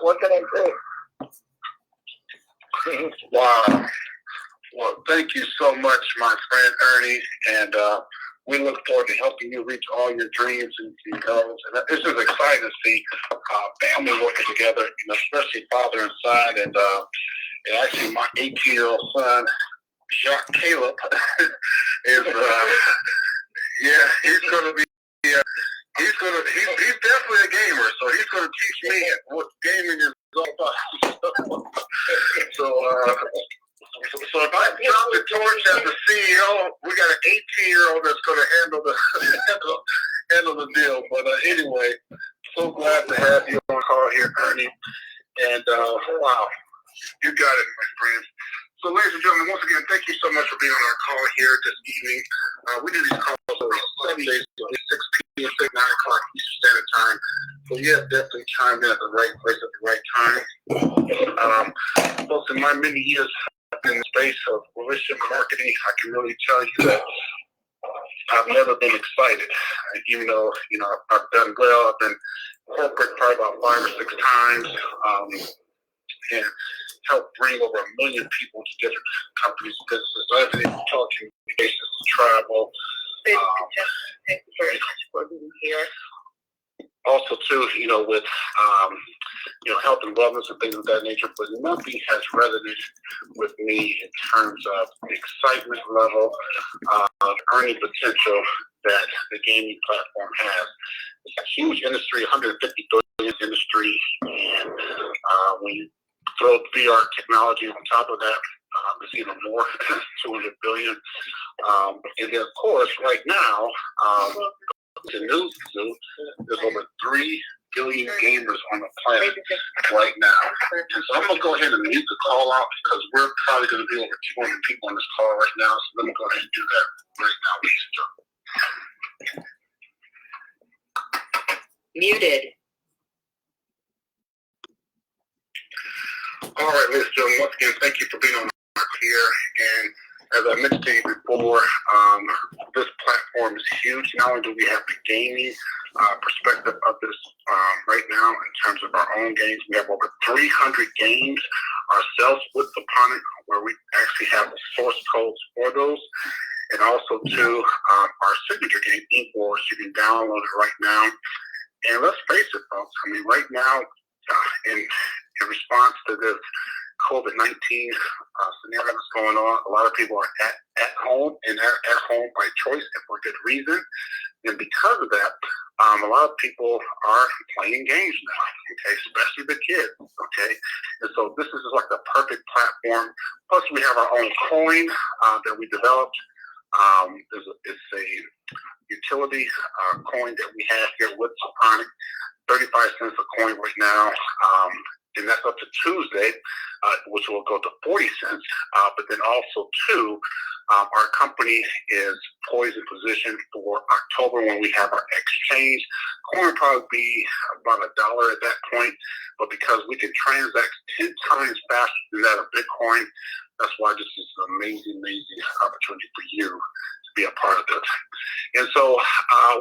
What can I say? Wow. Well, thank you so much, my friend Ernie, and we look forward to helping you reach all your dreams and goals. And it's just exciting to see family working together, especially father and son. And actually, my 18-year-old son, Jacques Caleb, is he's going to be. He's definitely a gamer, so he's going to teach me what gaming is all about. So if I drop the torch as the CEO, we got an 18-year-old that's going to handle the deal. But anyway, so glad to have you on call here, Ernie. And wow, you got it, my friend. So, ladies and gentlemen, once again, thank you so much for being on our call here this evening. We do these calls over 7 days, 6 p.m., 9 o'clock Eastern Standard Time. So, yeah, definitely chimed in at the right place at the right time. Folks, in my many years in the space of relationship marketing, I can really tell you that I've never been excited, even though, I've done well. I've been corporate probably about 5 or 6 times. And help bring over 1 million people to different companies, businesses. I've been able to talk to communications, travel. Thank you very much for being here. Also, too, with health and wellness and things of that nature, but nothing has resonated with me in terms of the excitement level, earning potential that the gaming platform has. It's a huge industry, $150 billion industry, and when you throw VR technology on top of that, it's even more, $200 billion. And then, of course, right now, the news zoo, there's over 3 billion gamers on the planet right now. And so I'm going to go ahead and mute the call out because we're probably going to be over 200 people on this call right now. So let me go ahead and do that right now, ladies and gentlemen. Muted. All right, ladies and gentlemen, once again, thank you for being on here. And as I mentioned to you before, this platform is huge. Not only do we have the gaming perspective of this right now in terms of our own games, we have over 300 games ourselves with SUponic, where we actually have the source codes for those. And also, too, our signature game, Ink Wars, you can download it right now. And let's face it, folks, I mean, right now, in response to this COVID-19 scenario that's going on, a lot of people are at home and at home by choice and for good reason. And because of that, a lot of people are playing games now, okay, especially the kids, okay? And so this is like the perfect platform. Plus, we have our own coin that we developed. It's a utility coin that we have here with SUponic, 35 cents a coin right now. And that's up to Tuesday, which will go to 40 cents. But then also, too, our company is poised in position for October when we have our exchange. Coin will probably be about $1 at that point. But because we can transact 10 times faster than that of Bitcoin, that's why this is an amazing, amazing opportunity for you to be a part of this. And so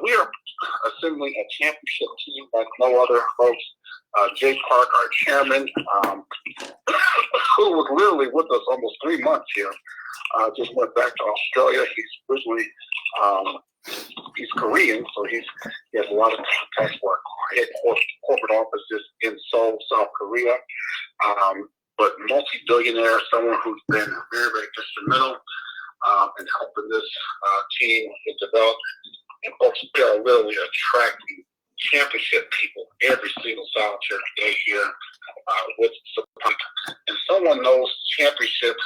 we are assembling a championship team like no other, folks. Jay Clark, our chairman, who was literally with us almost 3 months here, just went back to Australia. He's originally he's Korean, so he has a lot of contacts for our corporate offices in Seoul, South Korea. But multi-billionaire, someone who's been very, very instrumental in helping this team get developed. And folks, we are literally attracting championship people every single solitary day here with SUponic. And someone knows championship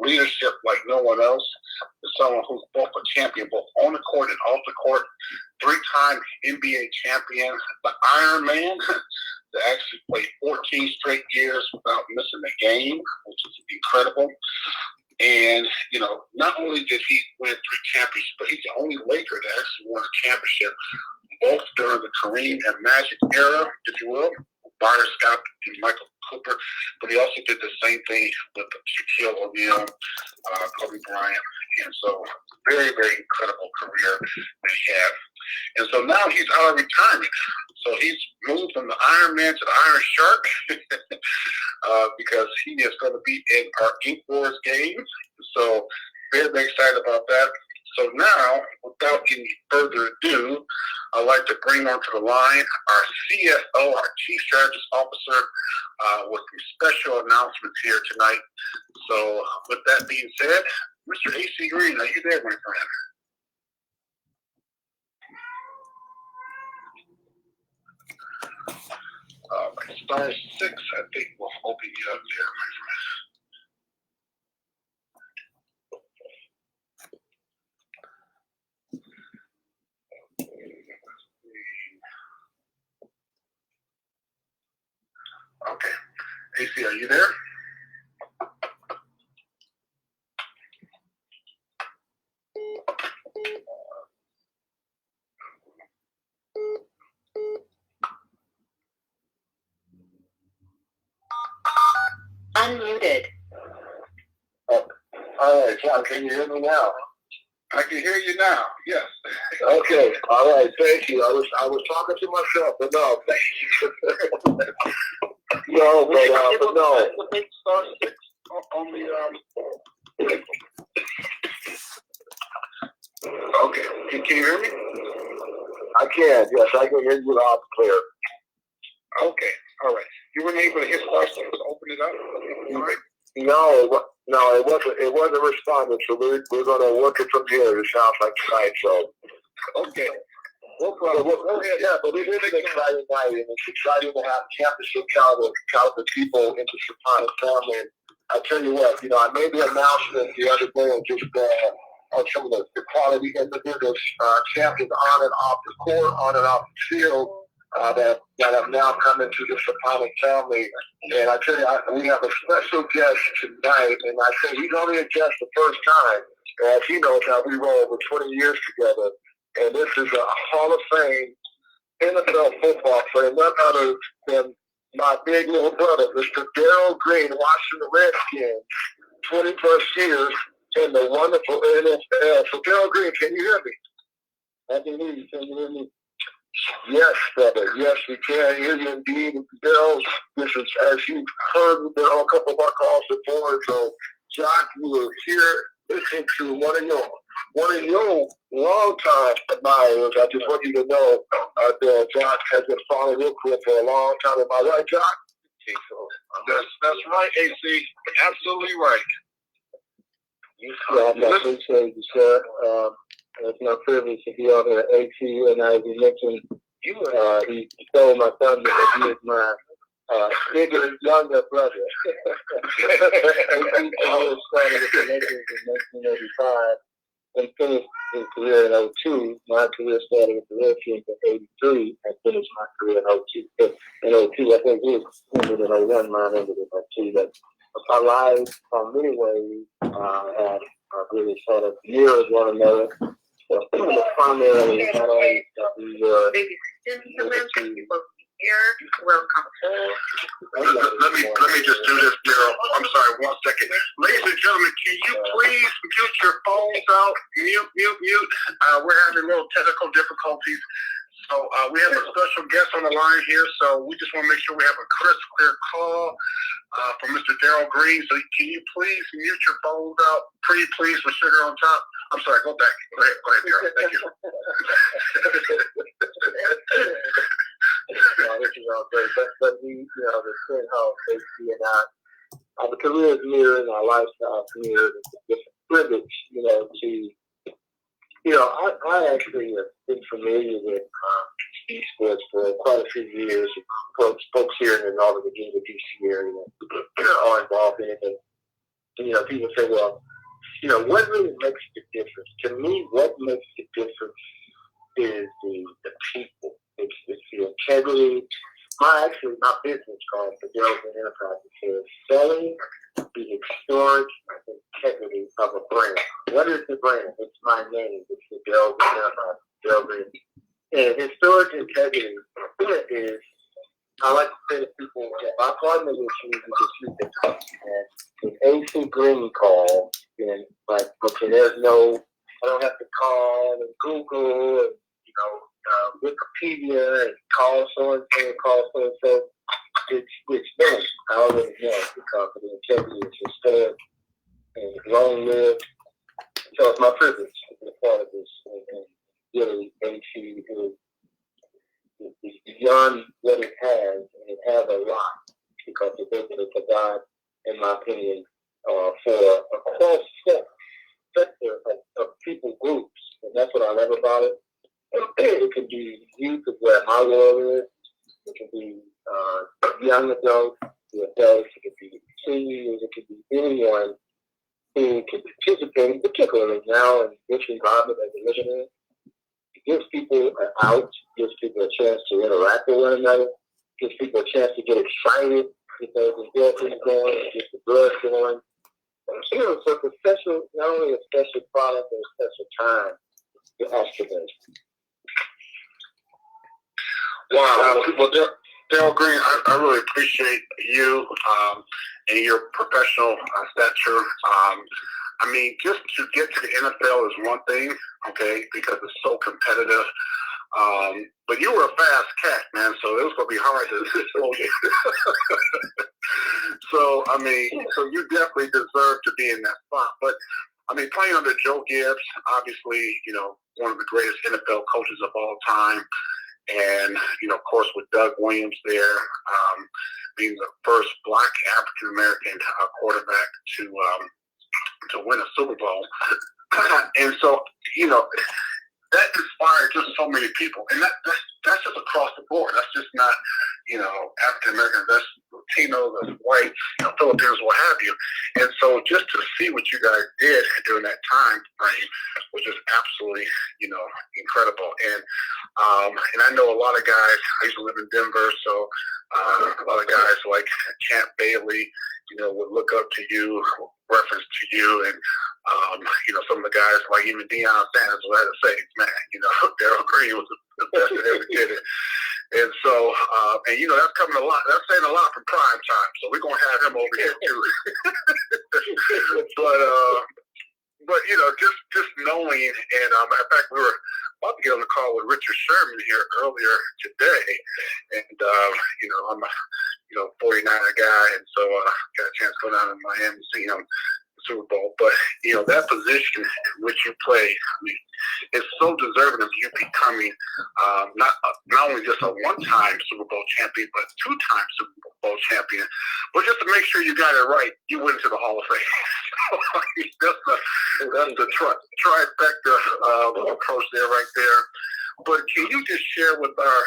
leadership like no one else. Is someone who's both a champion, both on the court and off the court, 3-time NBA champion, the Iron Man, that actually played 14 straight years without missing a game, which is incredible. And, not only did he win 3 championships, but he's the only Laker that actually won a championship, both during the Kareem and Magic era, if you will, Byron Scott and Michael Cooper. But he also did the same thing with Shaquille O'Neal, Kobe Bryant, And so, very, very incredible career that he has. And so now he's out of retirement. So he's moved from the Iron Man to the Iron Shark because he is going to be in our Ink Wars games. So very, very excited about that. So now, without any further ado, I'd like to bring onto the line our CSO, our Chief Strategist Officer, with some special announcements here tonight. So with that being said, Mr. AC Green, are you there, my friend? Star 6, I think, will open you up there, my friend. Okay. AC, are you there? Unmuted. Oh, all right, John, can you hear me now? I can hear you now, yes. Okay, all right, thank you. I was talking to myself, but no, thank you. No, but no. Star 6 on the, Okay, can you hear me? I can, yes, I can hear you loud and clear. Okay, all right. You weren't able to hit star 6 to open it up? All right. No, it wasn't responding, so we're going to work it from here. It sounds like tonight, so. Okay. Go ahead. Yeah, but it is an exciting night, and it's exciting to have championship caliber people into SUponic family. And I tell you what, I made the announcement the other day just on some of the quality individuals, champions on and off the court, on and off the field, that have now come into the SUponic family. And I tell you, we have a special guest tonight, and I say he's only a guest the first time, as he knows how we roll over 20 years together. And this is a Hall of Fame NFL football player, none other than my big little brother, Mr. Darrell Green, Washington Redskins, 20-plus years in the wonderful NFL. So, Darrell Green, can you hear me? I can hear you. Can you hear me? Yes, brother. Yes, we can hear you indeed. Darrell, this is, as you've heard, there are a couple of our calls before. So, Jock, you were here listening to one of your long-time admirers. I just want you to know that Jock has been following your career for a long time. Am I right, Jock? That's right, AC. Absolutely right. Yeah, I appreciate you, sir. It's my privilege to be on here at AT, and as you mentioned, he stole my thunder, but he is my bigger, younger brother. AT started with the Lakers in 1985 and finished his career in 02. My career started with the Redskins in 83 and finished my career in 02. In 02, I think he was ended in 01, mine ended in 02. But our lives, in many ways, have really sort of mirrored one another. So, primarily, not only that we were welcome. Let me just do this, Darrell. I'm sorry, 1 second. Ladies and gentlemen, can you please mute your phones out? Mute. We're having a little technical difficulties. So we have a special guest on the line here, so we just want to make sure we have a crisp, clear call from Mr. Darrell Green. So can you please mute your phones out? Pretty please with sugar on top. I'm sorry, go back. Go ahead, Darrell. Thank you. This is all great. But we, the thing how AC and our careers mirrored, our lifestyles mirrored. It's a privilege, to I actually have been familiar with esports for quite a few years. Folks here in the Northern Virginia, D.C. area are involved in it. And, people say, well, what really makes the difference? To me, what makes the difference is the people. It's the integrity. My business card for Darrell Enterprises says selling the historic integrity of a brand. What is the brand? It's my name. It's the Darrell Enterprises. And historic integrity is I like to say to people, if I partner with you, you can shoot the cup. And if AC Green calls, then like, okay, there's no, I don't have to call and Google and, Wikipedia and call so-and-so and call so-and-so. It's done. I already know because the integrity is restored and long-lived. So it's my privilege to be a part of this. And really, AC is beyond what it has, and it has a lot because it's able to provide, in my opinion, for a cross-sector of people groups. And that's what I love about it. It can be youth of where my world is. It can be young adults, the adults. It can be seniors. It can be anyone who can participate, particularly now in this environment that we're living in. It gives people an out, gives people a chance to interact with one another, gives people a chance to get excited because the blood is going, gets the blood going. So it's a special, not only a special product, but a special time to activate. Wow. Well, Darrell Green, I really appreciate you and your professional stature. I mean, just to get to the NFL is one thing, okay, because it's so competitive. But you were a fast cat, man, so it was going to be hard to slow you. So, I mean, so you definitely deserve to be in that spot. But, I mean, playing under Joe Gibbs, obviously, one of the greatest NFL coaches of all time. And, of course, with Doug Williams there, being the first black African-American quarterback to win a Super Bowl. And so, that inspired just so many people. And that's just across the board. That's just not, African-American. That's Latino, that's white, Filipinos, what have you. And so just to see what you guys did during that time frame was just absolutely, incredible. And I know a lot of guys, I used to live in Denver, so a lot of guys like Champ Bailey, would look up to you, reference to you, and some of the guys like even Deion Sanders will have to say, man, Darrell Green was the best that ever did it. And so, that's coming a lot. That's saying a lot from prime time. So we're gonna have him over here too. But just knowing, and in fact, we were about to get on the call with Richard Sherman here earlier today, and I'm a 49er guy, and so got a chance to go down to Miami and see him. Super Bowl, but that position in which you play, I mean, it's so deserving of you becoming not only just a one-time Super Bowl champion, but two-time Super Bowl champion. But just to make sure you got it right, you went into the Hall of Fame. That's the trifecta approach there, right there. But can you just share with our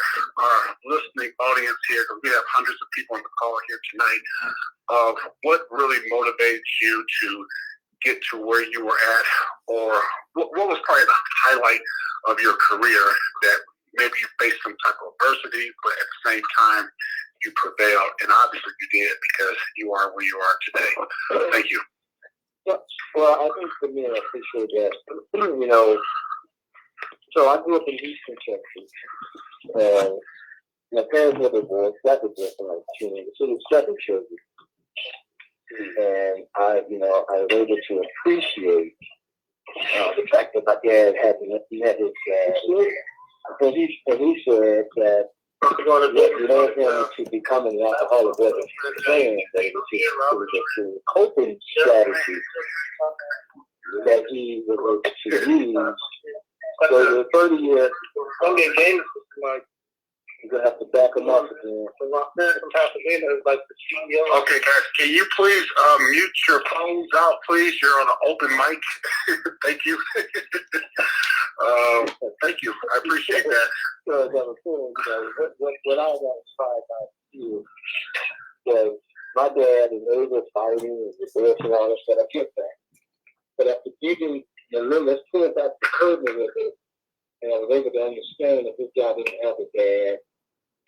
listening audience here, because we have hundreds of people on the call here tonight, of what really motivates you to get to where you were at, or what was probably the highlight of your career that maybe you faced some type of adversity, but at the same time you prevailed, and obviously you did because you are where you are today. Thank you. Well, I think for me, I appreciate that. So I grew up in Houston, Texas, and my parents were divorced. That was just when I was a teenager. So there's 7 children, and I was able to appreciate the fact that my dad hadn't met his dad, and he said that led him to becoming an alcoholic as a man, that it was a coping strategy that he was able to use. So the 30 years, you're going to have to back him up again. Okay, guys, can you please mute your phones out, please? You're on an open mic. Thank you. Thank you. I appreciate that. So, what I got inspired by you was my dad and they were fighting and divorce and all that stuff. I get that. But after digging, let's pull it back to curb a little bit. And I was able to understand that this guy didn't have a dad.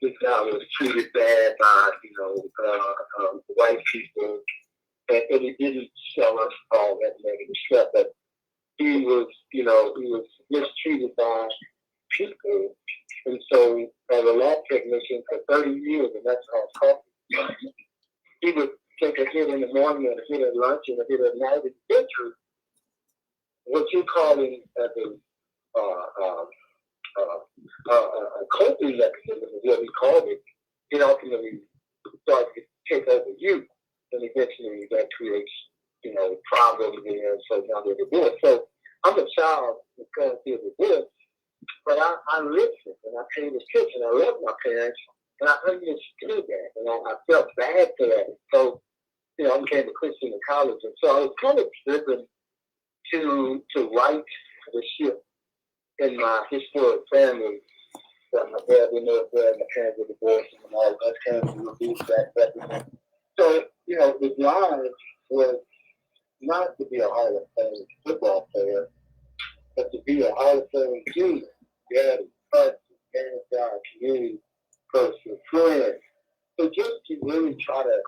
This guy was treated bad by, white people. And he didn't sell us all that negative stuff. But he was mistreated by people. And so, as a lab technician for 30 years, and that's cost coffee. He would take a hit in the morning and a hit at lunch and a hit at night. And eventually, what you're calling as a coping mechanism is what we called it. It ultimately starts to take over you, and eventually that creates, problems there. So now there's a divorce. So I'm a child that's going through a divorce, but I listened and I paid attention. I loved my parents, and I understood that, and I felt bad for that. So, I became a Christian in college, and so I was kind of driven to right the ship in my historic family. That my dad was military, my parents were divorced, and all that kind of abuse back. So, the drive was not to be a Hall of Fame football player, but to be a Hall of Fame human, daddy, husband, man, community person, friend. So just to really try to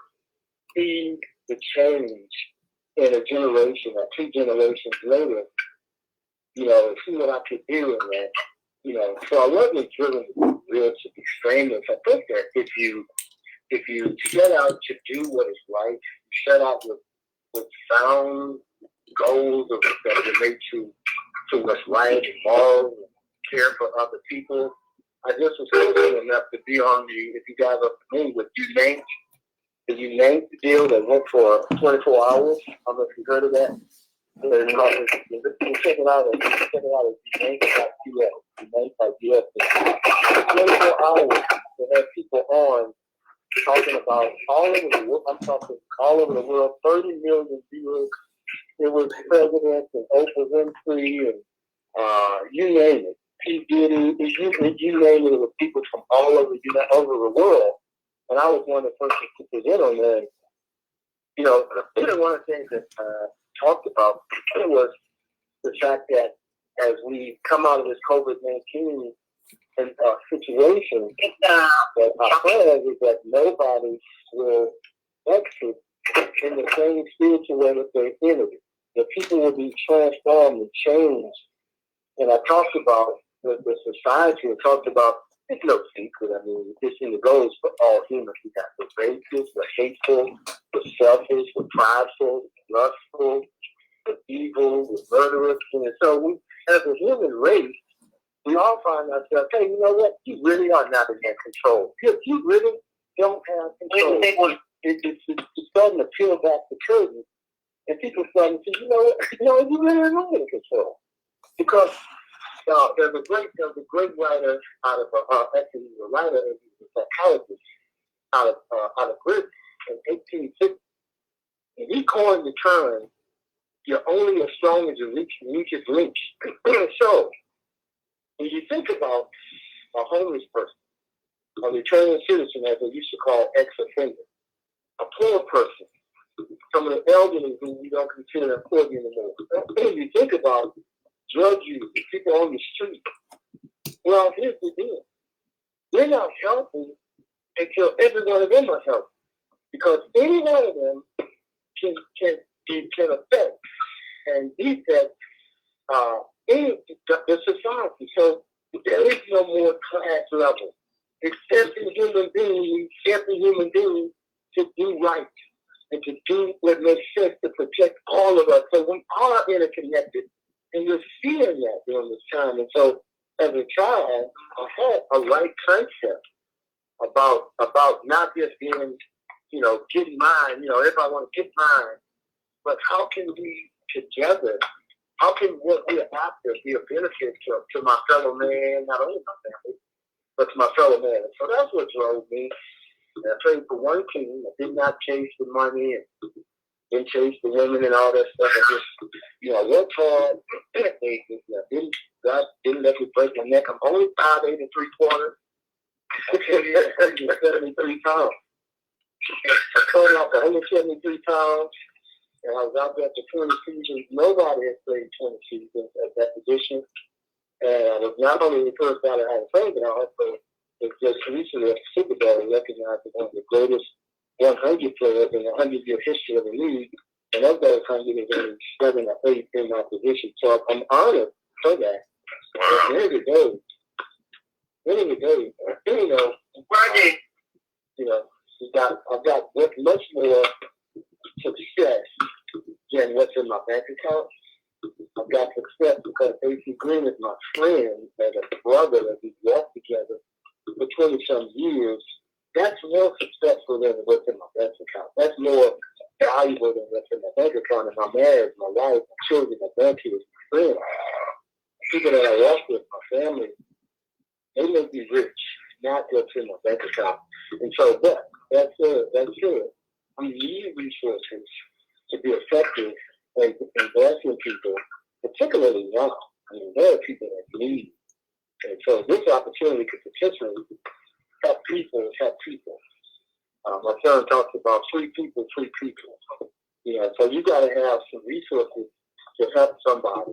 see the change in a generation or 2 generations later, and see what I could do in that. So I wasn't driven real to be famous. I think that if you set out to do what is right, you set out with sound goals that relate to what's right and moral and care for other people. I just was fortunate enough to be on if you guys are familiar with You Name the deal that went for 24 hours. I don't know if you heard of that. Check it out at US. 24 hours to have people on talking about all over the world. I'm talking all over the world, 30 million viewers. It was presidents and Oprah Winfrey and you name it. P. Diddy, you name it. It was people from all over the world. And I was one of the first to present on that. One of the things that talked about was the fact that as we come out of this COVID-19 situation, that our plan is that nobody will exit in the same spiritual way that they entered it. The people will be transformed and changed. And I talked about the society and talked about, it's no secret. I mean, this thing goes for all humans. We got the racist, the hateful, the selfish, the prideful, the lustful, the evil, the murderous. And so we, as a human race, we all find ourselves, hey, you know what? You really are not in control. You really don't have control. It's starting to peel back the curtain, and people starting to say, you really are not in control. Because there's a great writer out of actually he's a writer and he's a psychologist out of Britain in 1860, and he coined the term, "You're only as strong as your weakest link." So when you think about a homeless person, a returning citizen, as they used to call ex-offender, a poor person, some of the elderly who we don't consider important anymore. When you think about drug use, people on the street, well, here's the deal. They're not healthy until every one of them are healthy. Because any one of them can affect and defect the society. So there is no more class level. It's every human being to do right and to do what makes sense to protect all of us. So we are interconnected, and you're seeing that during this time. And so as a child, I had a right concept about not just being, getting mine, everybody want to get mine, but how can we together, how can what we're after be a benefit to my fellow man, not only my family, but to my fellow man. So that's what drove me. And I played for one team. I did not chase the money and didn't chase the women and all that stuff. I just, worked hard. God didn't let me break my neck. I'm only 5'8" and 3/4. 73 pounds. I started off at 173 pounds, and I was out there for 20 seasons. Nobody had played 20 seasons at that position. And I was not only the first guy that had played, but I also was just recently at the Super Bowl recognized as one of the greatest 100 players in the 100-year history of the league. And of those 100, there's only 7 or 8 in my position. So I'm honored for that. At the end of the day, I've got much more success than what's in my bank account. I've got success because AC Green is my friend and a brother that we worked together for 20-some years. That's more successful than what's in my bank account. That's more valuable than what's in my bank account. And my marriage, my wife, my children, my grandkids, my friends, people that I work with, my family, they make me rich, not what's in my bank account. And so that's it. We need resources to be effective and blessing people, particularly now. I mean, there are people that need. And so this opportunity could potentially help people. My son talks about free people. You know, so you got to have some resources to help somebody.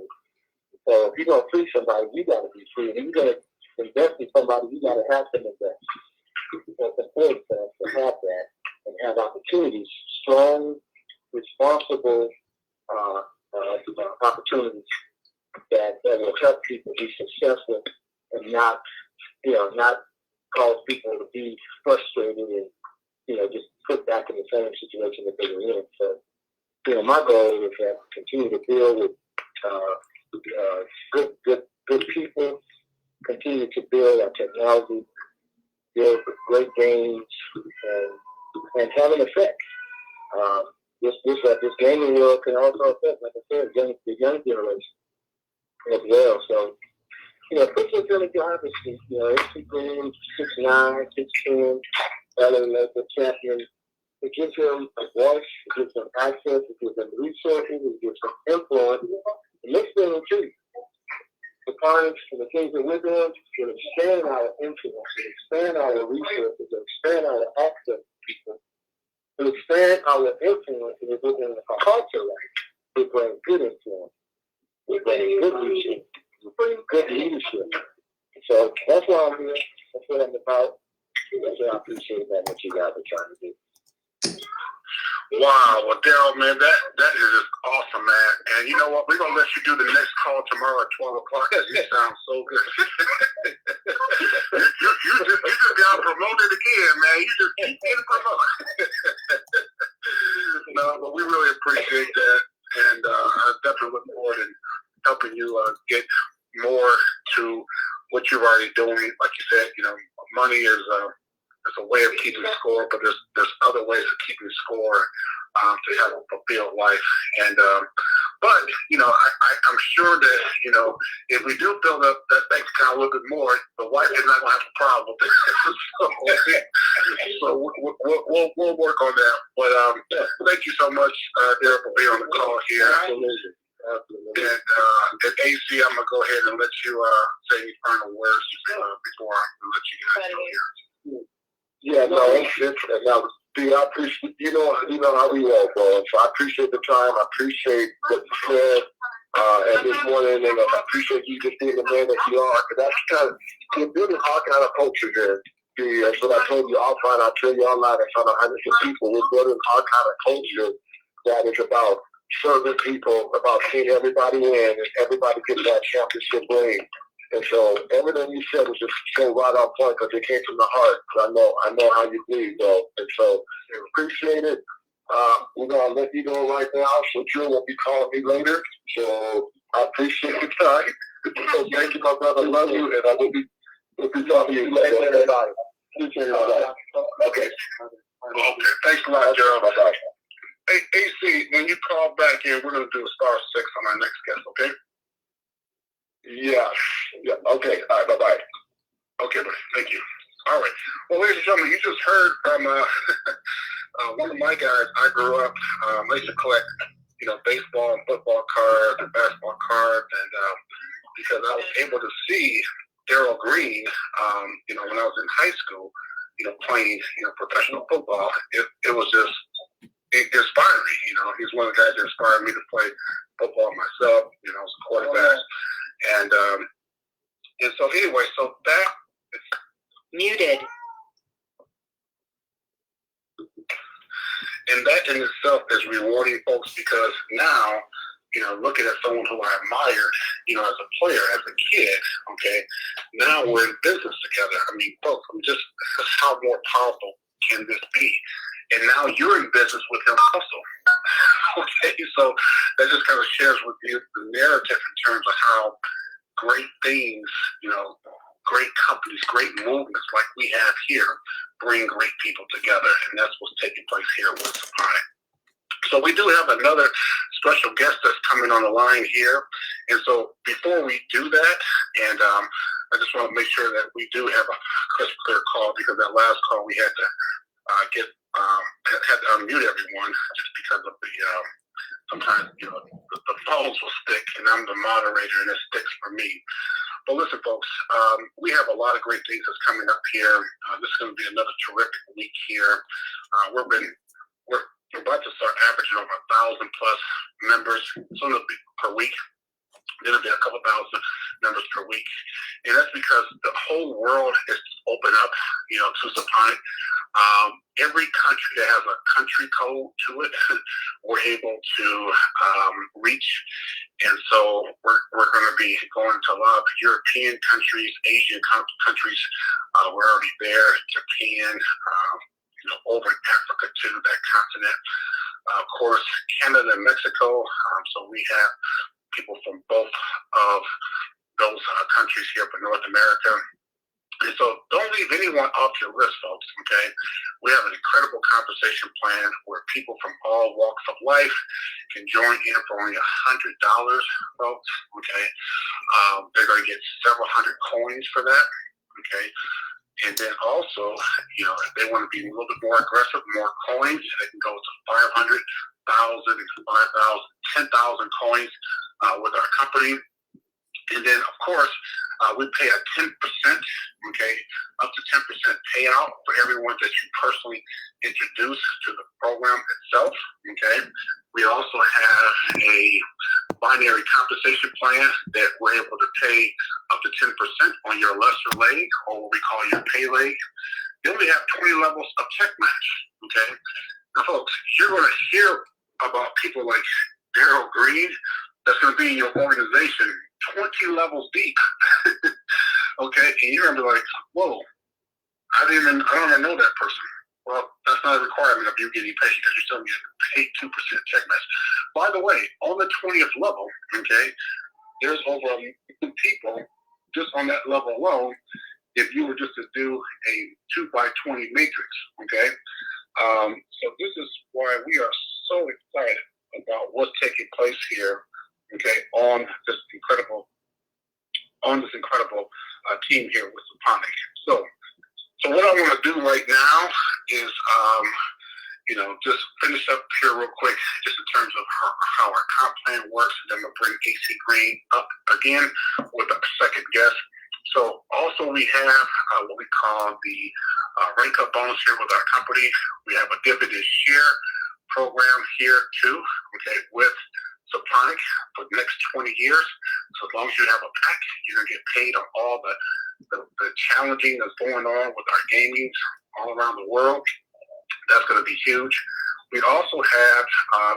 So if you're going to free somebody, you got to be free. And if you're going to invest in somebody, you got to have them invest. So it's important for us to have that and have opportunities, strong, responsible opportunities that will help people be successful and not cause people to be frustrated and, just put back in the same situation that they were in. So, my goal is to continue to build with good people, continue to build our technology, build great games, and have an effect. This gaming world can also affect, like I said, the young generation as well. So, put yourself in your obviously, AC Green, 6'9", 6'10", LA champion. It gives him a voice, it gives him access, it gives him resources, it gives him influence. The next thing too, the clients and the things that we're doing will expand our influence, expand our resources, expand our access to people, to expand our influence, and if we're in the culture right, we bring good influence, we bring good leadership, we bring good leadership. So that's why I'm here. That's what I'm about. That's what I appreciate that what you guys are trying to do. Wow, well, Darrell, man, that is just awesome, man. And you know what? We're going to let you do the next call tomorrow at 12 o'clock. You sound so good. you just got promoted again, man. You just keep getting promoted. No, but we really appreciate that. And I definitely look forward to helping you get more to what you're already doing. Like you said, money is a way of keeping score, but there's other ways of keeping score to have a fulfilled life. And but I'm sure that if we do build up that bank account a little bit more, the wife is not going to have a problem with it. So we'll work on that. But thank you so much, Darrell, for being on the call here. Absolutely. And AC, I'm gonna go ahead and let you say any final words before I let you guys go here. Yeah, no, I appreciate, you know how we all go. So I appreciate the time. I appreciate what you said and this morning, and I appreciate you just being the man that you are. Because that's you're building our kind of culture here. That's what I told you offline. I tell you online in front of hundreds of people. We're building our kind of culture that is about serving people, about seeing everybody win and everybody get that championship ring. And so everything you said was just so right on point because it came from the heart. I know how you bleed, bro. And so appreciate it. We're gonna let you go right now. So Drew will be calling me later. So I appreciate your time. So thank you, my brother. I love you, and I will be talking to you later. Everybody. Appreciate it. Okay. Thanks a lot, Darrell. Bye-bye. Hey, AC, when you call back in, we're going to do a star 6 on our next guest, okay? Yeah. Okay. All right. Bye-bye. Okay, buddy. Thank you. All right. Well, ladies and gentlemen, you just heard from one of my guys. I grew up, I used to collect, baseball and football cards and basketball cards, and because I was able to see Darrell Green, when I was in high school, playing, professional football, it was just inspiring. He's one of the guys that inspired me to play football myself. I was a quarterback, and so anyway, so that Muted. and that in itself is rewarding, folks, because now, looking at someone who I admired, as a player, as a kid, okay, now we're in business together. I mean, folks, just how more powerful can this be? and now you're in business with him also. Okay, so that just kind of shares with you the narrative in terms of how great things, great companies, great movements like we have here bring great people together, and that's what's taking place here with SUponic. So we do have another special guest that's coming on the line here, and so before we do that, and I just want to make sure that we do have a crisp, clear call, because that last call we had to had to unmute everyone just because of the sometimes the phones will stick, and I'm the moderator, and it sticks for me. But listen, folks, we have a lot of great things that's coming up here. This is going to be another terrific week here. We're about to start averaging over 1,000 plus members, so it'll be per week. It'll be a couple thousand members per week, and that's because the whole world is open up, to SUponic. Every country that has a country code to it, we're able to reach, and so we're going to be going to a lot of European countries, Asian countries. We're already there, Japan, over in Africa too, that continent. Of course, Canada and Mexico. So we have people from both of those countries here for North America. And so don't leave anyone off your list, folks, okay? We have an incredible conversation plan where people from all walks of life can join in for only $100, folks, okay? They're going to get several hundred coins for that, okay? And then also, if they want to be a little bit more aggressive, more coins, they can go to 500, 1,000, 5,000, 10,000 coins with our company. And then, of course, we pay a 10%, okay, up to 10% payout for everyone that you personally introduce to the program itself, okay? We also have a binary compensation plan that we're able to pay up to 10% on your lesser leg, or what we call your pay leg. Then we have 20 levels of check match, okay? Now, folks, you're going to hear about people like Darrell Green that's going to be in your organization 20 levels deep, okay? And you're going to be like, whoa, I don't even know that person. Well, that's not a requirement of you getting paid, because you're still getting paid 2% check match. By the way, on the 20th level, okay, there's over 1 million people just on that level alone if you were just to do a 2x20 matrix, okay? So this is why we are so excited about what's taking place here, okay, on this incredible team here with SUponic. So what I want to do right now is, just finish up here real quick, just in terms of how our comp plan works, and then we'll bring AC Green up again with our second guest. So also we have what we call the rank up bonus here with our company. We have a dividend share program here too, okay, with SUponic for the next 20 years. So as long as you have a pack, you're going to get paid on all the challenging that's going on with our gaming all around the world. That's going to be huge. We also have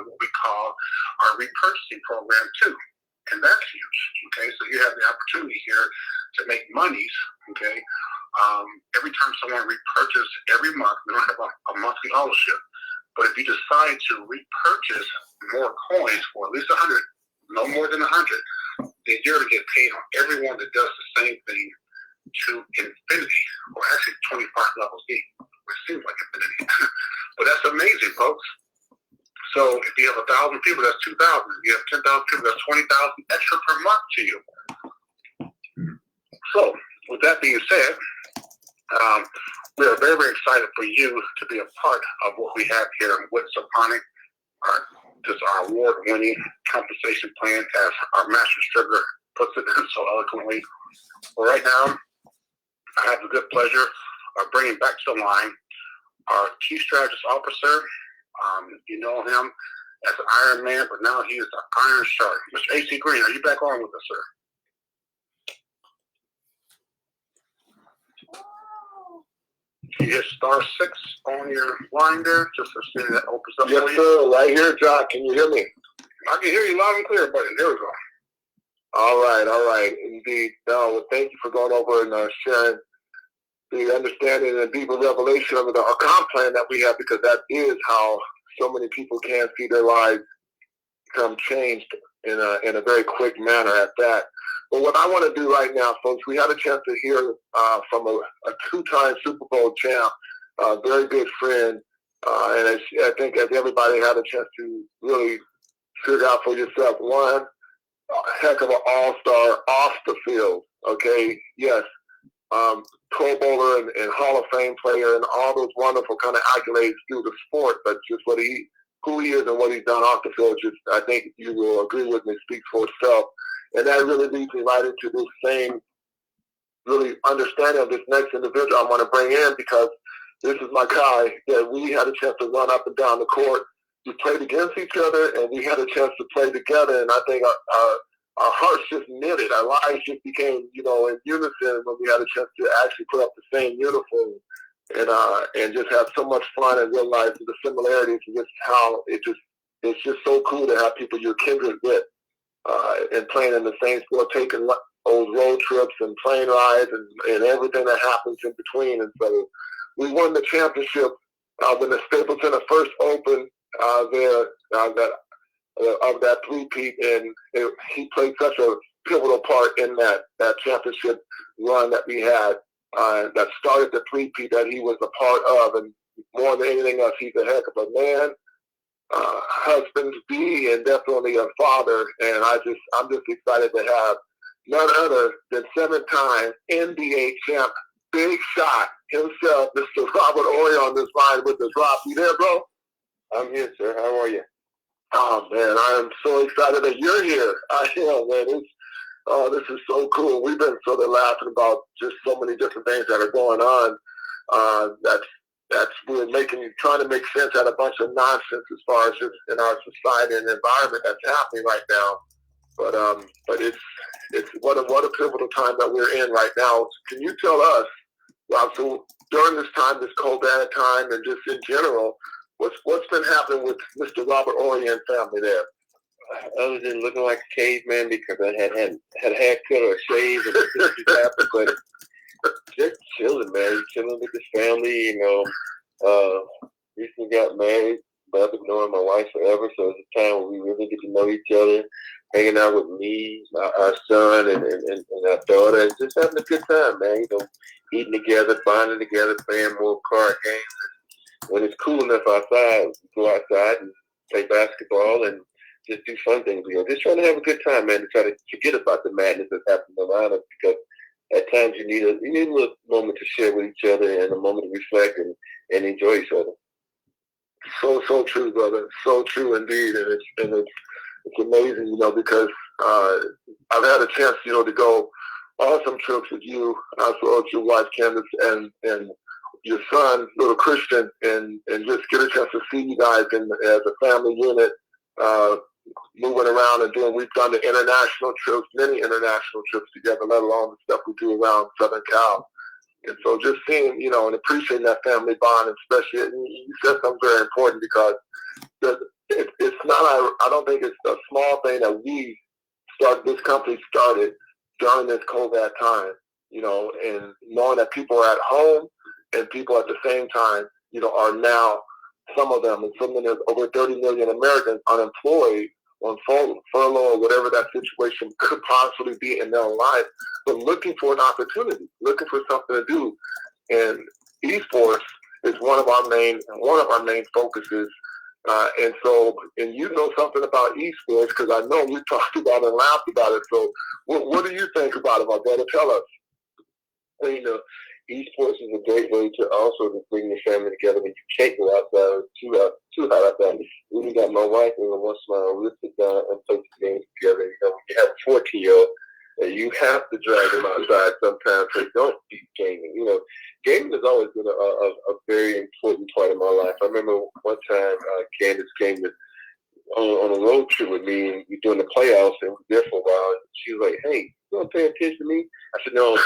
what we call our repurchasing program too, and that's huge, okay? So you have the opportunity here to make monies, okay? Every time someone repurchases every month, we don't have a monthly ownership, but if you decide to repurchase more coins for at least 100, no more than 100, then you're going to get paid on everyone that does the same thing to infinity, or actually 25 levels deep, which seems like infinity. But that's amazing, folks. So if you have 1,000 people, that's 2,000. If you have 10,000 people, that's 20,000 extra per month to you. So with that being said, we are very, very excited for you to be a part of what we have here with SUponic, our award-winning compensation plan, as our master sugar puts it so eloquently. Well, right now, I have the good pleasure of bringing back to the line our Chief Strategist Officer. You know him as an Iron Man, but now he is an Iron Shark. Mr. AC Green, are you back on with us, sir? You hit *6 on your line there, just to see that opens up. Yes, sir. Right here, John. Can you hear me? I can hear you loud and clear, buddy. There we go. All right. Indeed. No, well, thank you for going over and sharing the understanding and deeper revelation of our comp plan that we have, because that is how so many people can see their lives become changed in a very quick manner at that. But what I want to do right now, folks, we had a chance to hear from a two-time Super Bowl champ, a very good friend, and I think as everybody had a chance to really figure out for yourself, one heck of an all-star off the field, okay? Yes, Pro Bowler and Hall of Fame player and all those wonderful kind of accolades through the sport, but just who he is and what he's done off the field, just I think you will agree with me, speaks for itself. And that really leads me right into this same really understanding of this next individual I want to bring in, because this is my guy that we had a chance to run up and down the court. We played against each other, and we had a chance to play together, and I think our hearts just knitted. Our lives just became, in unison when we had a chance to actually put up the same uniform and just have so much fun and realize the similarities and just how it's just so cool to have people you're kindred with and playing in the same sport, taking those road trips and plane rides and everything that happens in between. And so we won the championship when the Staples Center first opened of that three-peat, and he played such a pivotal part in that championship run that we had that started the three-peat that he was a part of. And more than anything else, he's a heck of a man, husband to be, and definitely a father. And I'm just excited to have none other than 7-time NBA champ, big shot himself, Mr. Robert Horry, on this line with us. Rob, you there, bro? I'm here, sir. How are you? Oh, man, I am so excited that you're here. Man, this is so cool. We've been sort of laughing about just so many different things that are going on. That's we're trying to make sense out of a bunch of nonsense as far as just in our society and environment that's happening right now. But it's what a pivotal time that we're in right now. Can you tell us, Rob, so during this time, this COVID time, and just in general, what's been happening with Mr. Robert Horry and family there? Other than looking like a caveman because I had a haircut or a shave and this happened, but just chilling, man. Chilling with his family, recently got married, but I've been knowing my wife forever, so it's a time when we really get to know each other, hanging out with me, our son, and our daughter, and just having a good time, man. Eating together, bonding together, playing more card games. When it's cool enough outside, we go outside and play basketball and just do fun things. Just trying to have a good time, man, to try to forget about the madness that's happening around us, because at times you need a little moment to share with each other and a moment to reflect and enjoy each other. So true, brother. So true indeed. And it's amazing, because I've had a chance, to go on some trips with you, as well as your wife, Candace, and your son, little Christian, and just get a chance to see you guys as a family unit, moving around and doing. We've done the international trips, many international trips together, let alone the stuff we do around Southern Cal. And so just seeing, and appreciating that family bond, and especially, you said something very important, because it's not, I don't think it's a small thing that this company started during this COVID time, and knowing that people are at home and people at the same time, are now, some of them, and some of them, over 30 million Americans unemployed, on furlough, or whatever that situation could possibly be in their life, but looking for an opportunity, looking for something to do. And esports is one of our main focuses. And you know something about esports, because I know we talked about it and laughed about it. So what do you think about it, my brother? Tell us. Esports is a great way to also bring your family together when you can't go outside too hot outside. When we got my wife, and once in a while we'll sit down and play some games together. When you have a 14-year-old, you have to drag them outside sometimes, so don't be gaming. Gaming has always been a very important part of my life. I remember one time Candace came on a road trip with me, and we were doing the playoffs, and we were there for a while. And she was like, "Hey, you want to pay attention to me?" I said, "No,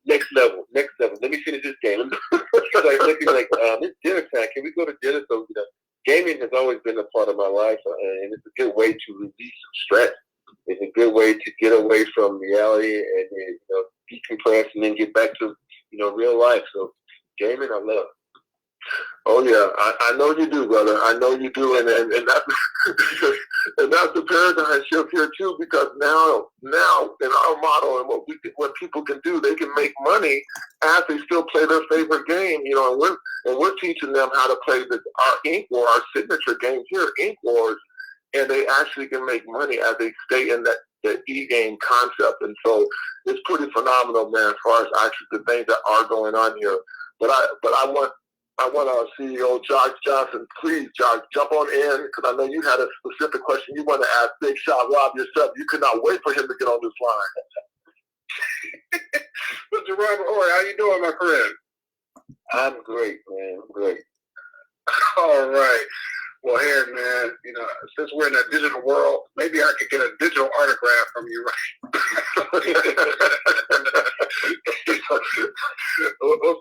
next level. Let me finish this game." She's like, "It's dinner time. Can we go to dinner?" So, gaming has always been a part of my life, and it's a good way to release some stress. It's a good way to get away from reality and decompress, and then get back to real life. So gaming, I love. Oh yeah, I know you do, brother. I know you do, and that's and that's the paradigm shift here too. Because now in our model and what people can do, they can make money as they still play their favorite game. And we're teaching them how to play our Ink War, our signature game here, Ink Wars, and they actually can make money as they stay in the e-game concept. And so it's pretty phenomenal, man, as far as actually the things that are going on here. But I want our CEO, Josh Johnson, please, Josh, jump on in, because I know you had a specific question you want to ask Big Shot Rob yourself. You could not wait for him to get on this line. Mr. Robert Horry, how you doing, my friend? I'm great, man. I'm great. All right. Well, here, man, since we're in a digital world, maybe I could get a digital autograph from you, right? What's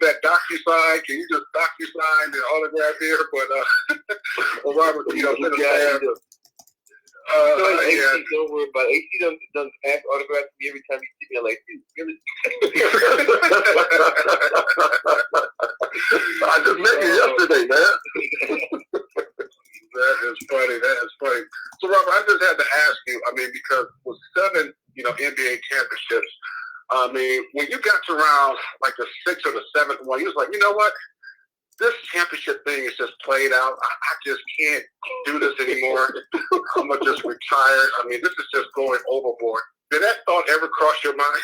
that DocuSign? Can you just DocuSign the autograph here? But, well, Robert, AC, don't worry about it. AC doesn't ask autographs to me every time you see me. I'm like, I just met you yesterday, man. That is funny. So, Robert, I just had to ask you, because with 7, NBA championships, when you got to around like the 6th or the 7th one, you was like, you know what? This championship thing is just played out. I just can't do this anymore. I'm going to just retire. This is just going overboard. Did that thought ever cross your mind?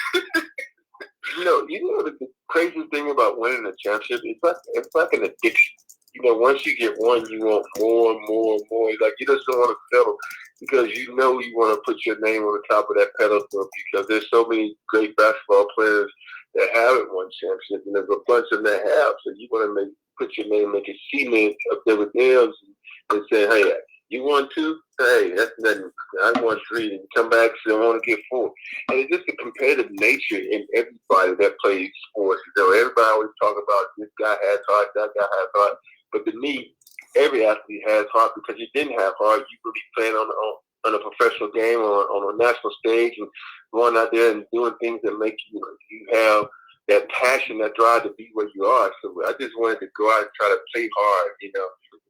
You know the craziest thing about winning a championship, it's like an addiction. Once you get one, you want more and more and more. Like, you just don't want to settle, because you want to put your name on the top of that pedestal, because there's so many great basketball players that haven't won championships, and there's a bunch of them that have. So you want to put your name, make it cement up there with them, and say, hey, you won 2? Hey, that's nothing. I won 3, and come back and say, I want to get 4. And it's just a competitive nature in everybody that plays sports. Everybody always talk about this guy has heart, that guy has heart. But to me, every athlete has heart, because you didn't have heart, you would be playing on a professional game or on a national stage and going out there and doing things that make you have that passion, that drive to be where you are. So I just wanted to go out and try to play hard,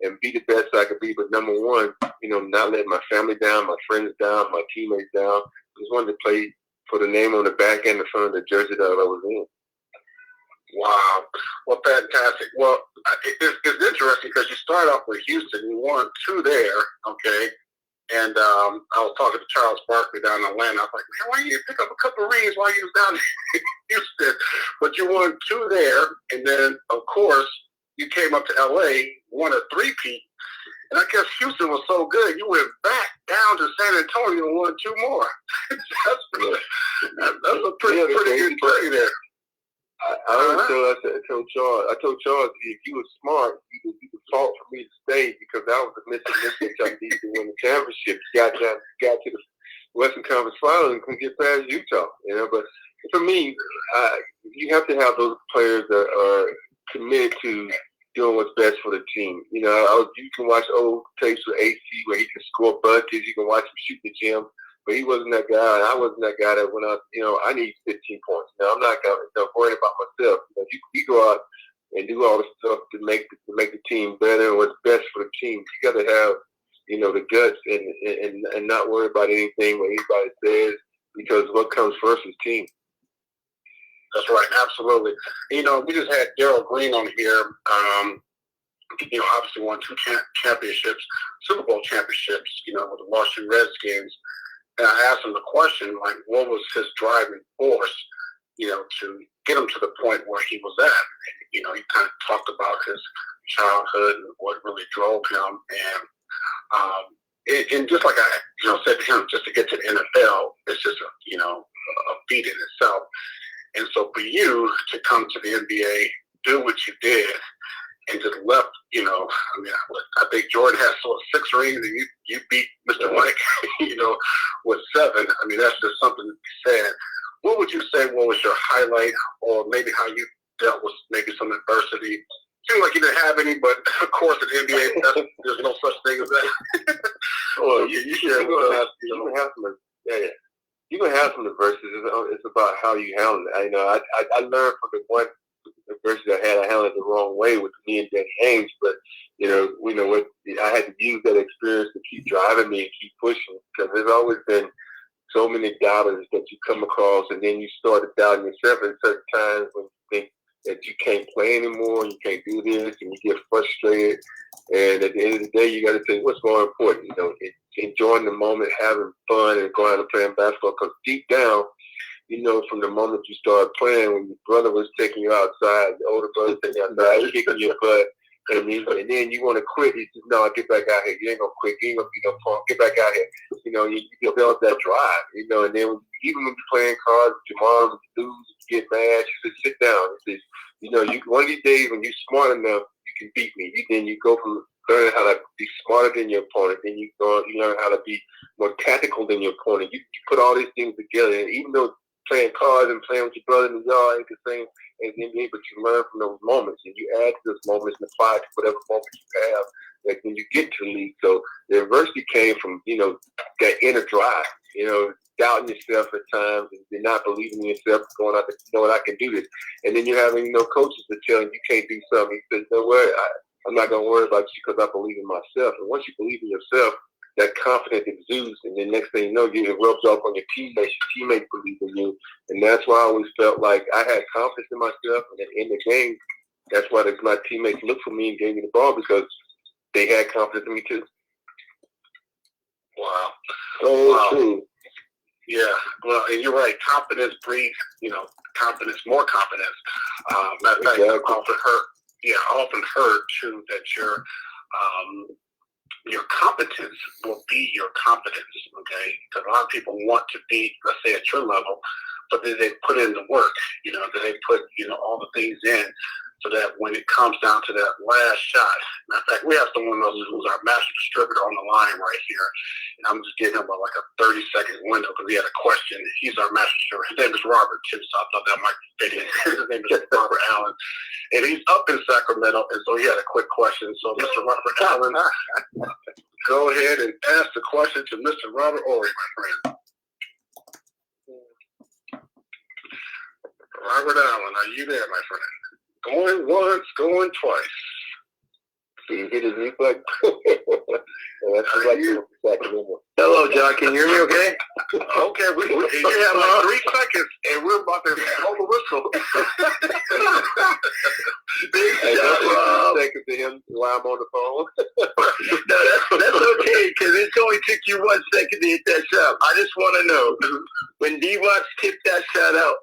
and be the best I could be. But number one, not let my family down, my friends down, my teammates down. Just wanted to play for the name on the back and the front of the jersey that I was in. Wow. Well, fantastic. Well, it's interesting because you started off with Houston. You won 2 there, okay? And I was talking to Charles Barkley down in Atlanta. I was like, man, why you didn't pick up a couple of rings while you was down in Houston? But you won 2 there. And then, of course, you came up to L.A., won a 3-peat. And I guess Houston was so good, you went back down to San Antonio and won 2 more. That's a pretty good play there. I told Charles, if you were smart, you could fault for me to stay, because that was the mission I needed to win the championship. Got to the Western Conference Final and couldn't get past Utah. But for me, you have to have those players that are committed to doing what's best for the team. You can watch old tapes with AC where he can score buckets. You can watch him shoot the gym. But he wasn't that guy, and I wasn't that guy that went out, I need 15 points. I'm not worried about myself. You go out and do all the stuff to make the team better and what's best for the team. You got to have, the guts and not worry about anything what anybody says, because what comes first is team. That's right, absolutely. We just had Darrell Green on here. Obviously won 2 championships, Super Bowl championships, with the Washington Redskins. And I asked him the question, like, what was his driving force, to get him to the point where he was at? He kind of talked about his childhood and what really drove him. And just like I said to him, just to get to the NFL, it's just a feat in itself. And so for you to come to the NBA, do what you did, and just left, I think Jordan has 6 rings, and you beat Mr. Mike, with 7. That's just something to be said. What would you say was your highlight, or maybe how you dealt with maybe some adversity? Seems like you didn't have any, but of course in the NBA, there's no such thing as that. Well, you're going to have some, you're going to have some adversity. It's about how you handle it. I learned from the adversity I had, I handled it the wrong way with me and Danny Haynes. But we know what I had to use that experience to keep driving me and keep pushing, because there's always been so many doubters that you come across, and then you start to doubt yourself at certain times when you think that you can't play anymore, you can't do this, and you get frustrated. And at the end of the day, you got to think, what's more important? Enjoying the moment, having fun, and going out and playing basketball. Because deep down, from the moment you started playing, when your brother was taking you outside, the older brother taking you outside, kicking your butt, and then you want to quit. You just, no, get back out here. You ain't going to quit. You ain't going to be no punk. Get back out here. You build that drive, and then even when you're playing cards with your mom, with the dudes, you get mad, you just sit down. It's just, one of these days when you're smart enough, you can beat me. Then you go from learning how to be smarter than your opponent. Then you learn how to be more tactical than your opponent. You put all these things together, and even though playing cards and playing with your brother in the yard ain't the same as NBA, but you learn from those moments, and you add to those moments and apply to whatever moments you have, like when you get to the league. So the adversity came from, that inner drive, doubting yourself at times and not believing in yourself, going out there, what, I can do this. And then you're having, coaches that tell you can't do something. You say, you know what, I'm not going to worry about you because I believe in myself. And once you believe in yourself, that confidence exudes, and then next thing you know, it rubs off on your teammates. Your teammates believe in you, and that's why I always felt like I had confidence in myself. And in the game, that's why my teammates looked for me and gave me the ball, because they had confidence in me too. Wow. So true. Yeah, well, and you're right. Confidence breeds, confidence, more confidence. Matter of fact, I often heard too that your competence will be your confidence, okay? Because a lot of people want to be, let's say, at your level, but then they put in the work, that they put, all the things in, so that when it comes down to that last shot, matter of fact, we have someone else who's our master distributor on the line right here, and I'm just giving him like a 30-second window because he had a question. He's our master distributor. His name is Robert too, so I thought that might fit in. His name is Robert Allen, and he's up in Sacramento, and so he had a quick question. So Mr. Robert Allen, go ahead and ask the question to Mr. Robert Horry, my friend. Robert Allen, are you there, my friend? Going once, going twice. See, you hit his reflex. Hello, John. Can you hear me okay? Okay, you have like 3 seconds, and we're about to blow the whistle. Seconds to him while I'm on the phone. No, that's okay, because it only took you 1 second to hit that shot. I just want to know, when D-Box tipped that shot out,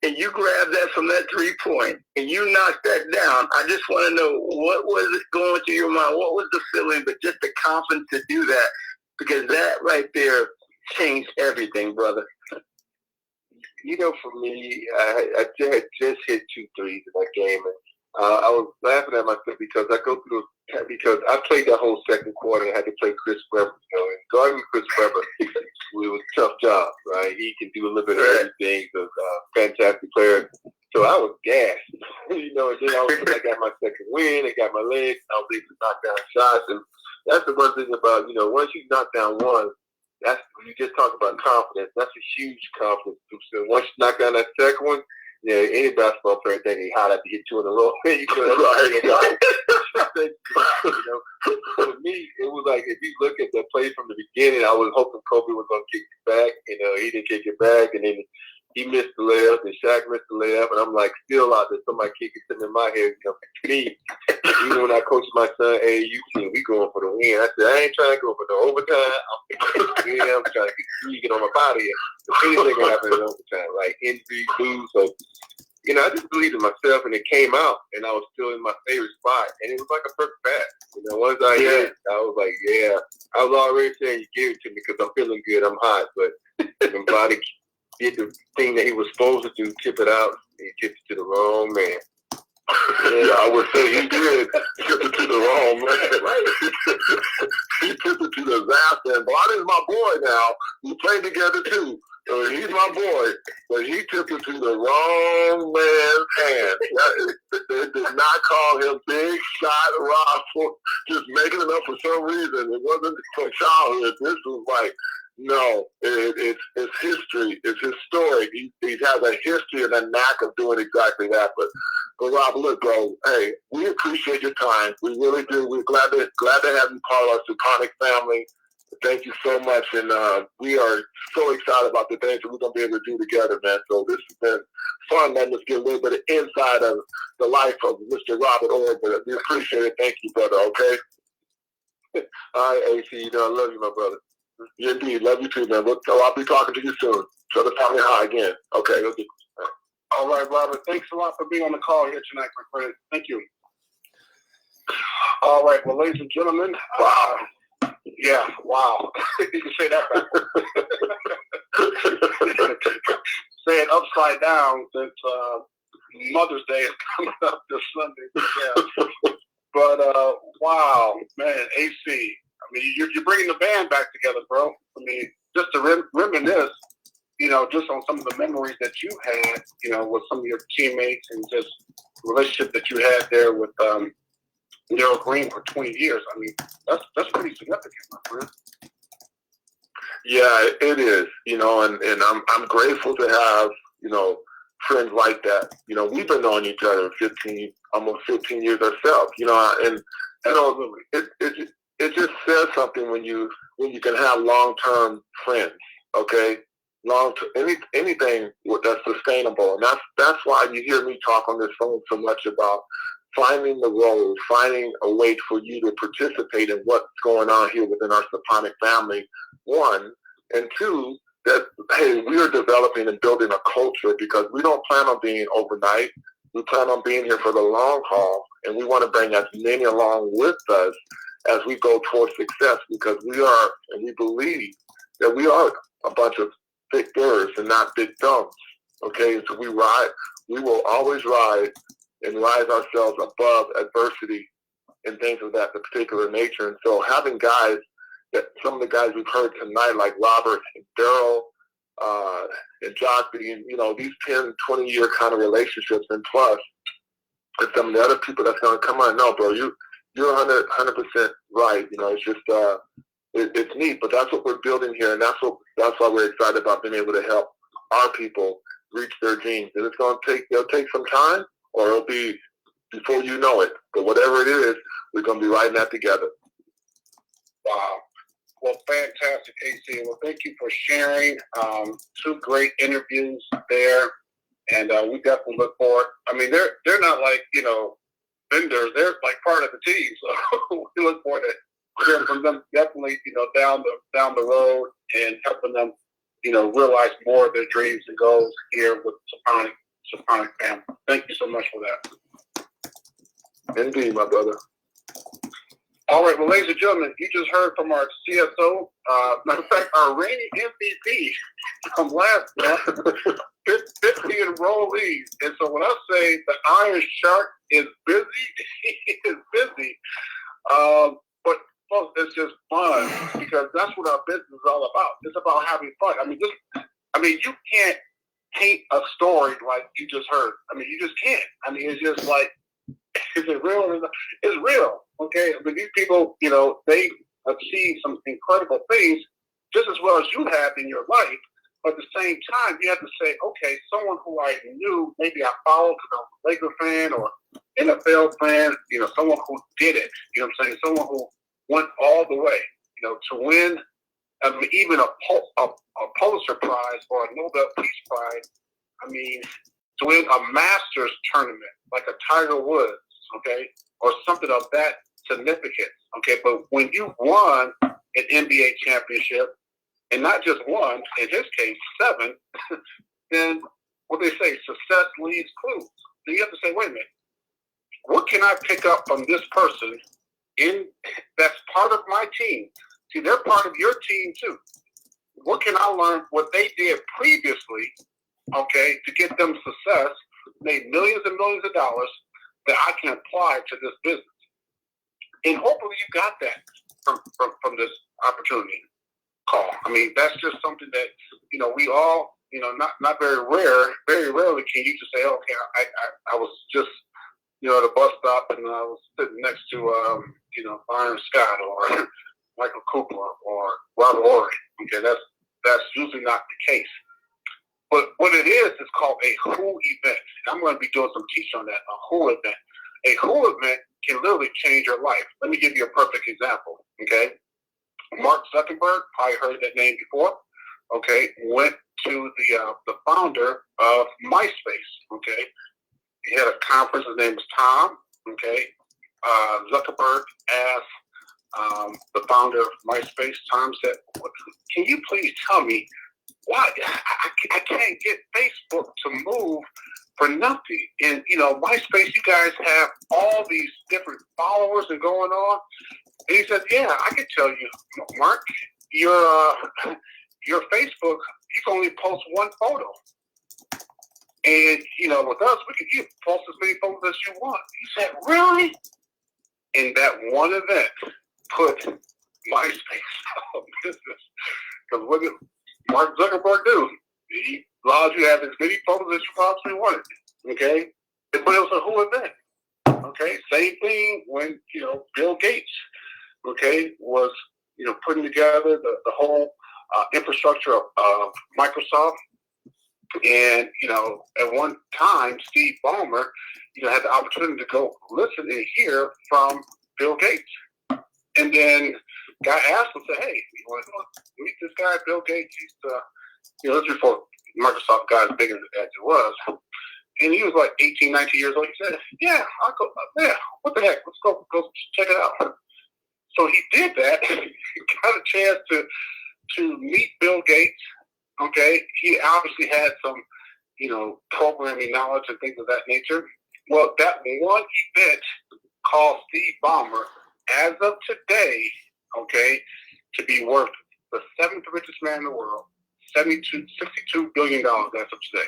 and you grabbed that from that 3-point, and you knocked that down, I just want to know, what was it going through your mind? What was the feeling, but just the confidence to do that? Because that right there changed everything, brother. For me, I had just hit 2 threes in that game, and I was laughing at myself because I played that whole second quarter and had to play Chris Webber. And guarding Chris Webber, it was a tough job, right? He can do a little bit of everything. He's a fantastic player. So I was gassed, and then I got my second win. I got my legs. I was able to knock down shots, and that's the one thing about, once you knock down one, that's when you just talk about confidence. That's a huge confidence boost. So once you knock down that second one, any basketball player think they hot to hit 2 in a row. For me, it was like, if you look at the play from the beginning, I was hoping Kobe was going to kick it back. He didn't kick it back, and then he missed the layup, and Shaq missed the layup, and I'm like, still out there, somebody kicking something in my head. Me, even when I coached my son AAU team, we going for the win. I said, I ain't trying to go for the overtime. I'm trying to get on my body. If anything can happen in overtime, like injury, lose. So, I just believed in myself, and it came out, and I was still in my favorite spot, and it was like a perfect pass. Once I hit it, I was like, I was already saying you gave it to me because I'm feeling good, I'm hot, but when body did the thing that he was supposed to do, tip it out, he tipped it to the wrong man. I would say he did tip it to the wrong man. He tipped it to the disaster. Bart is my boy now. We played together too. He's my boy, but he tipped it to the wrong man's hand. They did not call him Big Shot Rob for just making it up for some reason. It wasn't for childhood. This was like, No, it's history. It's his story. He has a history and a knack of doing exactly that. But Rob, look, bro, hey, we appreciate your time. We really do. We're glad to have you part of our SUponic family. Thank you so much, and we are so excited about the things that we're going to be able to do together, man. So this has been fun, letting us get a little bit of inside of the life of Mr. Robert Orr, but we appreciate it. Thank you, brother, okay? All right, AC, you know I love you, my brother. You indeed. Love you too, man. I'll be talking to you soon. Show the family hi again. Okay, okay. All right, Robert. Thanks a lot for being on the call here tonight, my friend. Thank you. All right. Well, ladies and gentlemen. Wow. Yeah. Wow. You can say that backwards. Say it upside down since Mother's Day is coming up this Sunday. Yeah. But wow, man, AC. I mean, you're bringing the band back together, bro. I mean, just to reminisce, you know, just on some of the memories that you had, you know, with some of your teammates and just the relationship that you had there with Darrell Green for 20 years. I mean, that's pretty significant, my friend. Yeah, it is. You know, and I'm grateful to have, you know, friends like that. You know, we've been knowing each other almost 15 years ourselves. You know, and you know, it just says something when you can have long-term friends. Okay. Anything that's sustainable, and that's why you hear me talk on this phone so much about finding the role, finding a way for you to participate in what's going on here within our SUponic family. One, and two, that hey, we are developing and building a culture because we don't plan on being overnight. We plan on being here for the long haul, and we want to bring as many along with us as we go towards success because we are, and we believe that we are a bunch of big birds and not big dumps. Okay, so we will always rise ourselves above adversity and things of that particular nature. And so having guys, that some of the guys we've heard tonight, like Robert and Darrell and Josh, being, you know, these 10, 20-year kind of relationships, and plus, and some of the other people that's going to come on, no, bro, you're 100% right. You know, it's just, it's neat, but that's what we're building here, and that's why we're excited about being able to help our people reach their dreams. And it'll take some time, or it'll be before you know it. But whatever it is, we're going to be riding that together. Wow. Well, fantastic, AC. Well, thank you for sharing. 2 great interviews there, and we definitely look forward. I mean, they're not like, you know, vendors. They're like part of the team, so we look forward to hearing from them. Definitely, you know, down the road and helping them, you know, realize more of their dreams and goals here with SUponic family. Thank you so much for that. Indeed, my brother. All right, well, ladies and gentlemen, you just heard from our CSO, matter of fact, our reigning MVP from last month, 50 enrollees. And so when I say the Iron Shark is busy, he is busy. But folks, it's just fun because that's what our business is all about. It's about having fun. I mean, you can't paint a story like you just heard. I mean, you just can't. I mean, it's just like, is it real? It's real. Okay, but these people, you know, they achieve some incredible things just as well as you have in your life. But at the same time, you have to say, okay, someone who I knew, maybe I followed, because I was a Laker fan or NFL fan, you know, someone who did it, you know what I'm saying? Someone who went all the way, you know, to win even a Pulitzer Prize or a Nobel Peace Prize. I mean, to win a Masters tournament like a Tiger Woods, okay, or something of that significance, okay. But when you won an NBA championship, and not just one, in his case, 7, then what they say, success leaves clues. Then you have to say, wait a minute, what can I pick up from this person that's part of my team? See, they're part of your team too. What can I learn what they did previously, okay, to get them success, made millions and millions of dollars that I can apply to this business? And hopefully you got that from this opportunity call. I mean, that's just something that, you know, we all, you know, not very rarely can you just say, okay, I was just, you know, at a bus stop and I was sitting next to, you know, Byron Scott or Michael Cooper or Robert Horry. Okay, that's usually not the case. But what it is called a who event. And I'm going to be doing some teaching on that, a who event. A who event can literally change your life. Let me give you a perfect example, okay? Mark Zuckerberg, probably heard that name before, okay, went to the founder of MySpace, okay? He had a conference, his name was Tom, okay? Zuckerberg asked the founder of MySpace, Tom said, can you please tell me why I can't get Facebook to move for nothing? And, you know, MySpace, you guys have all these different followers and going on. And he said, yeah, I can tell you, Mark, your Facebook, you can only post one photo. And, you know, with us, you can post as many photos as you want. He said, really? And that one event put MySpace out of business. Because what did Mark Zuckerberg do? He allowed you to have as many photos as you possibly wanted. Okay? But it was a whole event. Okay? Same thing when, you know, Bill Gates, okay, was, you know, putting together the whole infrastructure of Microsoft. And, you know, at one time, Steve Ballmer, you know, had the opportunity to go listen and hear from Bill Gates. And then guy asked him, said, hey, you want to meet this guy, Bill Gates? He's, you know, this was before Microsoft got as big as it was. And he was like 18, 19 years old. He said, yeah, I'll go, yeah, what the heck? Let's go check it out. So he did that. He got a chance to meet Bill Gates. Okay, he obviously had some, you know, programming knowledge and things of that nature. Well, that one event called Steve Ballmer, as of today, okay, to be worth the seventh richest man in the world, $62 billion as of today.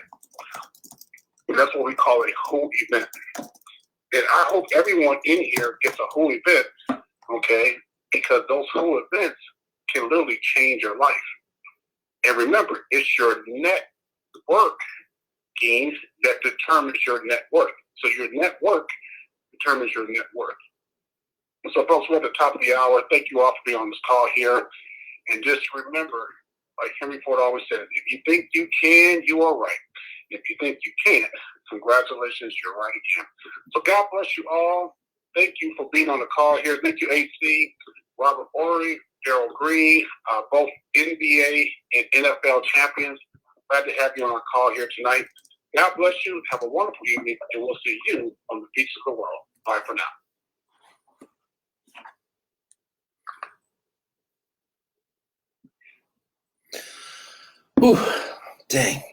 And that's what we call a whole event. And I hope everyone in here gets a whole event, okay, because those whole events can literally change your life. And remember, it's your network gains that determines your net worth. So your network determines your net worth. So folks, we're at the top of the hour. Thank you all for being on this call here. And just remember, like Henry Ford always says, if you think you can, you are right. If you think you can't, congratulations, you're right again. So God bless you all. Thank you for being on the call here. Thank you, AC, Robert Horry, Darrell Green, both NBA and NFL champions. Glad to have you on our call here tonight. God bless you. Have a wonderful evening, and we'll see you on the beaches of the world. Bye for now. Ooh, dang.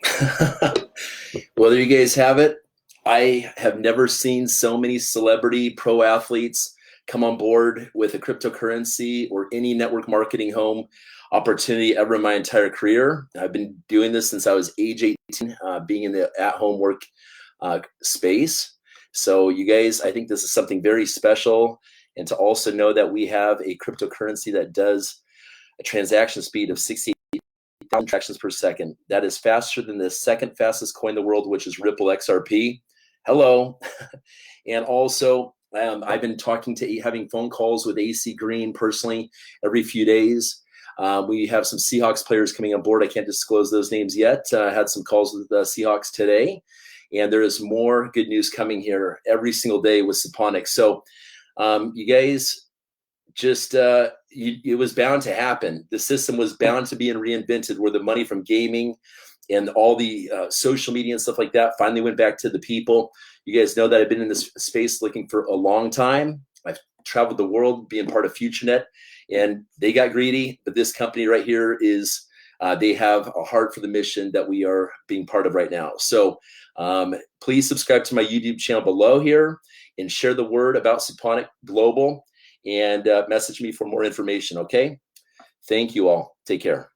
Well, there you guys have it. I have never seen so many celebrity pro athletes come on board with a cryptocurrency or any network marketing home opportunity ever in my entire career. I've been doing this since I was age 18, being in the at-home work space. So you guys, I think this is something very special. And to also know that we have a cryptocurrency that does a transaction speed of 68,000 transactions per second. That is faster than the second fastest coin in the world, which is Ripple XRP. Hello. And also, I've been having phone calls with AC Green personally every few days. We have some Seahawks players coming on board. I can't disclose those names yet. I had some calls with the Seahawks today, and there is more good news coming here every single day with SUponic. So you guys, just it was bound to happen. The system was bound to be reinvented, where the money from gaming and all the social media and stuff like that finally went back to the people. You guys know that I've been in this space looking for a long time. I've traveled the world being part of FutureNet, and they got greedy. But this company right here is, they have a heart for the mission that we are being part of right now. So please subscribe to my YouTube channel below here and share the word about SUponic Global, and message me for more information, okay? Thank you all. Take care.